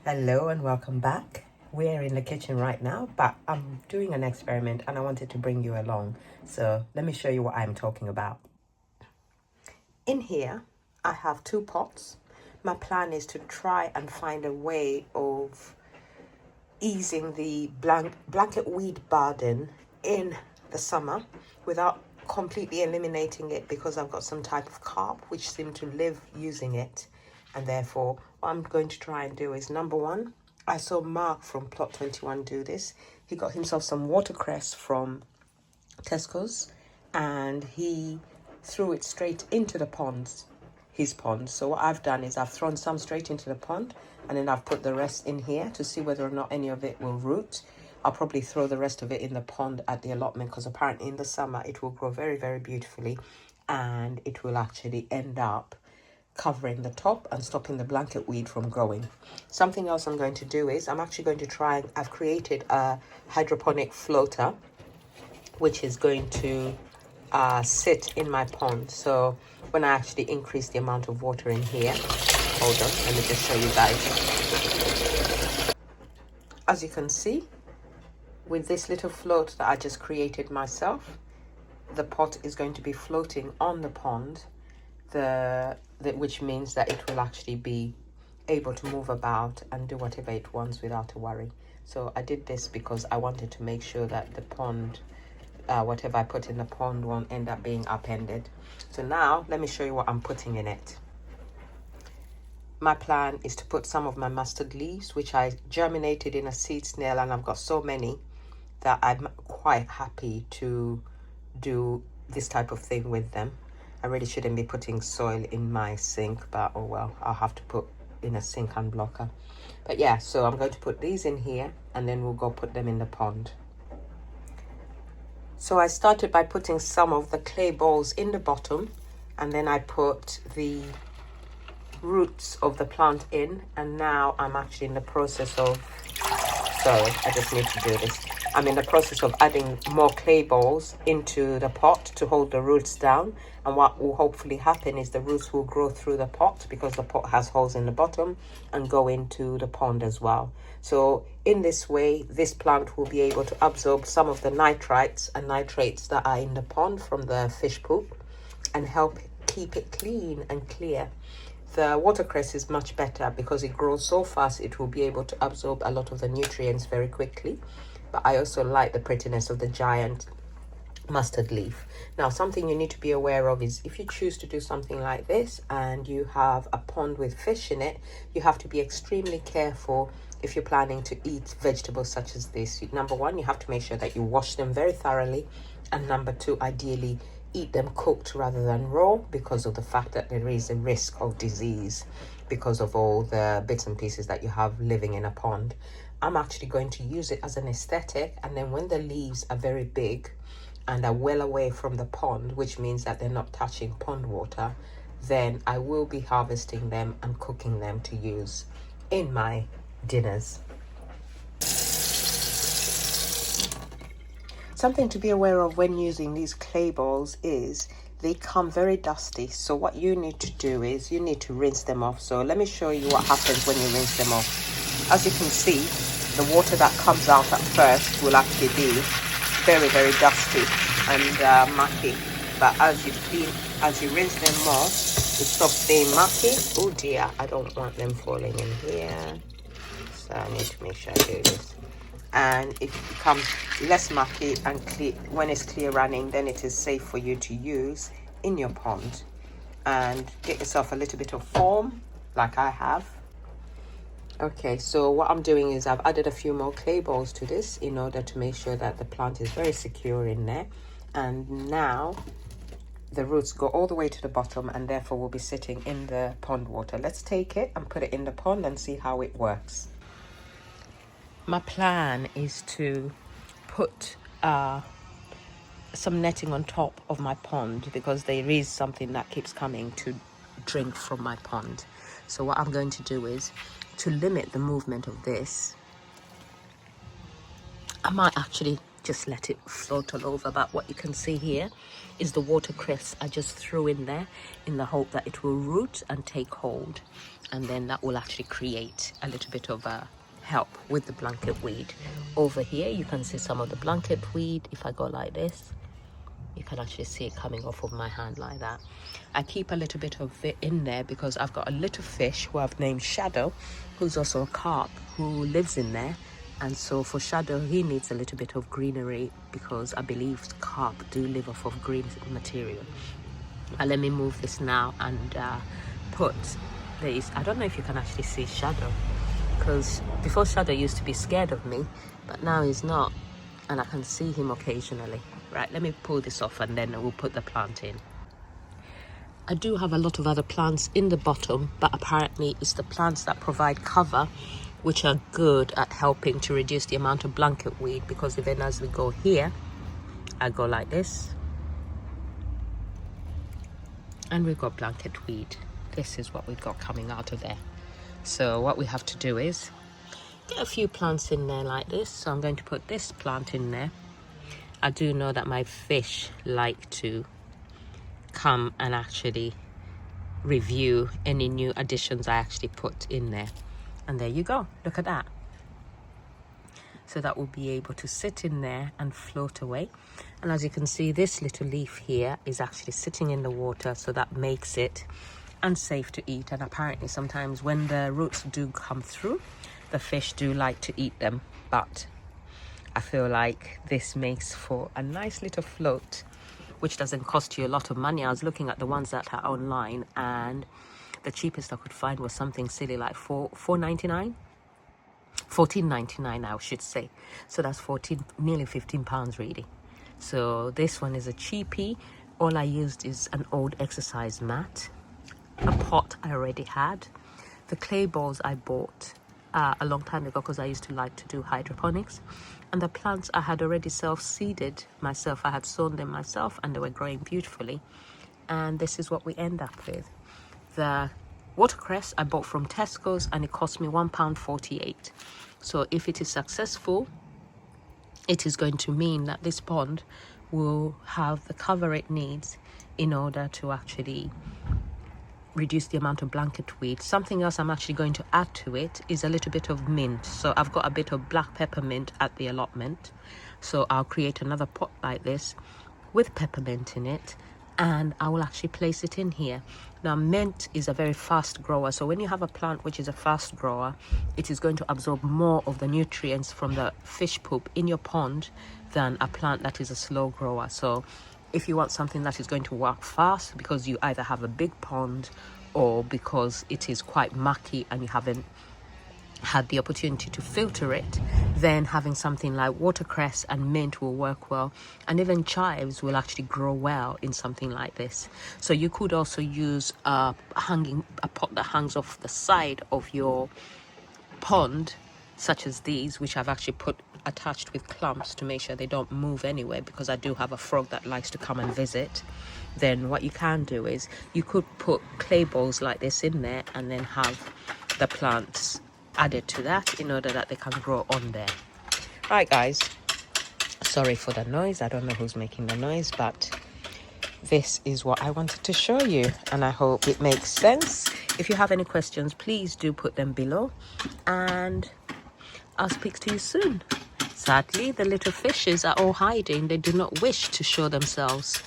Hello and welcome back. We're in the kitchen right now, but I'm doing an experiment and I wanted to bring you along. So let me show you what I'm talking about. In here, I have 2 pots. My plan is to try and find a way of easing the blanket weed burden in the summer without completely eliminating it, because I've got some type of carp which seem to live using it. And therefore, what I'm going to try and do is, number one, I saw Mark from Plot 21 do this. He got himself some watercress from Tesco's and he threw it straight into the ponds, his pond. So what I've done is I've thrown some straight into the pond and then I've put the rest in here to see whether or not any of it will root. I'll probably throw the rest of it in the pond at the allotment, because apparently in the summer it will grow very, very beautifully and it will actually end up covering the top and stopping the blanket weed from growing. Something else I'm going to do is I'm actually going to try, I've created a hydroponic floater which is going to sit in my pond. So when I actually increase the amount of water in here, hold on, let me just show you guys. As you can see, with this little float that I just created myself, the pot is going to be floating on the pond, which means that it will actually be able to move about and do whatever it wants without a worry. So I did this because I wanted to make sure that the pond, whatever I put in the pond, won't end up being upended. So now let me show you what I'm putting in it. My plan is to put some of my mustard leaves, which I germinated in a seed snail, and I've got so many that I'm quite happy to do this type of thing with them. I really shouldn't be putting soil in my sink, but oh well, I'll have to put in a sink unblocker. But yeah, so I'm going to put these in here and then we'll go put them in the pond. So I started by putting some of the clay balls in the bottom, and then I put the roots of the plant in, and now I'm actually in the process of, sorry, I just need to do this. I'm in the process of adding more clay balls into the pot to hold the roots down. And what will hopefully happen is the roots will grow through the pot, because the pot has holes in the bottom, and go into the pond as well. So in this way, this plant will be able to absorb some of the nitrites and nitrates that are in the pond from the fish poop and help keep it clean and clear. The watercress is much better because it grows so fast, it will be able to absorb a lot of the nutrients very quickly. But I also like the prettiness of the giant mustard leaf. Now, something you need to be aware of is if you choose to do something like this and you have a pond with fish in it, you have to be extremely careful if you're planning to eat vegetables such as this. Number one, you have to make sure that you wash them very thoroughly. And number two, ideally eat them cooked rather than raw, because of the fact that there is a risk of disease because of all the bits and pieces that you have living in a pond. I'm actually going to use it as an aesthetic, and then when the leaves are very big and are well away from the pond, which means that they're not touching pond water, then I will be harvesting them and cooking them to use in my dinners. Something to be aware of when using these clay balls is they come very dusty. So what you need to do is you need to rinse them off. So let me show you what happens when you rinse them off. As you can see, the water that comes out at first will actually be very, very dusty and mucky. But as you rinse them off, it stops being mucky. Oh dear, I don't want them falling in here. So I need to make sure I do this. And it becomes less mucky and clear. When it's clear running, then it is safe for you to use in your pond. And get yourself a little bit of foam like I have. Okay, so what I'm doing is I've added a few more clay balls to this in order to make sure that the plant is very secure in there. And now the roots go all the way to the bottom and therefore will be sitting in the pond water. Let's take it and put it in the pond and see how it works. My plan is to put some netting on top of my pond, because there is something that keeps coming to drink from my pond. So what I'm going to do is to limit the movement of this, I might actually just let it float all over. But what you can see here is the watercress I just threw in there in the hope that it will root and take hold, and then that will actually create a little bit of a help with the blanket weed. Over here you can see some of the blanket weed. If I go like this, you can actually see it coming off of my hand like that. I keep a little bit of it in there because I've got a little fish who I've named Shadow, who's also a carp who lives in there. And so for Shadow, he needs a little bit of greenery because I believe carp do live off of green material. Let me move this now and put this. I don't know if you can actually see Shadow, because before Shadow used to be scared of me, but now he's not, and I can see him occasionally. Right, let me pull this off and then we'll put the plant in. I do have a lot of other plants in the bottom, but apparently it's the plants that provide cover which are good at helping to reduce the amount of blanket weed, because even as we go here, I go like this and we've got blanket weed. This is what we've got coming out of there. So what we have to do is get a few plants in there like this. So I'm going to put this plant in there. I do know that my fish like to come and actually review any new additions I actually put in there. And there you go, look at that. So that will be able to sit in there and float away. And as you can see, this little leaf here is actually sitting in the water, so that makes it unsafe to eat. And apparently sometimes when the roots do come through, the fish do like to eat them, but I feel like this makes for a nice little float, which doesn't cost you a lot of money. I was looking at the ones that are online, and the cheapest I could find was something silly like $14.99, I should say. So that's nearly 15 pounds really. So this one is a cheapie. All I used is an old exercise mat, a pot I already had, the clay balls I bought a long time ago because I used to like to do hydroponics, and the plants I had already self-seeded myself. I had sown them myself and they were growing beautifully, and this is what we end up with. The watercress I bought from Tesco's and it cost me £1.48. So if it is successful, it is going to mean that this pond will have the cover it needs in order to actually reduce the amount of blanket weed. Something else I'm actually going to add to it is a little bit of mint. So I've got a bit of black peppermint at the allotment, so I'll create another pot like this with peppermint in it, and I will actually place it in here. Now mint is a very fast grower, so when you have a plant which is a fast grower, it is going to absorb more of the nutrients from the fish poop in your pond than a plant that is a slow grower. So if you want something that is going to work fast because you either have a big pond or because it is quite mucky and you haven't had the opportunity to filter it, then having something like watercress and mint will work well, and even chives will actually grow well in something like this. So you could also use a pot that hangs off the side of your pond, such as these, which I've actually put attached with clamps to make sure they don't move anywhere, because I do have a frog that likes to come and visit. Then what you can do is you could put clay balls like this in there and then have the plants added to that in order that they can grow on there. Right guys, sorry for the noise. I don't know who's making the noise, but this is what I wanted to show you, and I hope it makes sense. If you have any questions, please do put them below, and I'll speak to you soon. Sadly, the little fishes are all hiding. They do not wish to show themselves.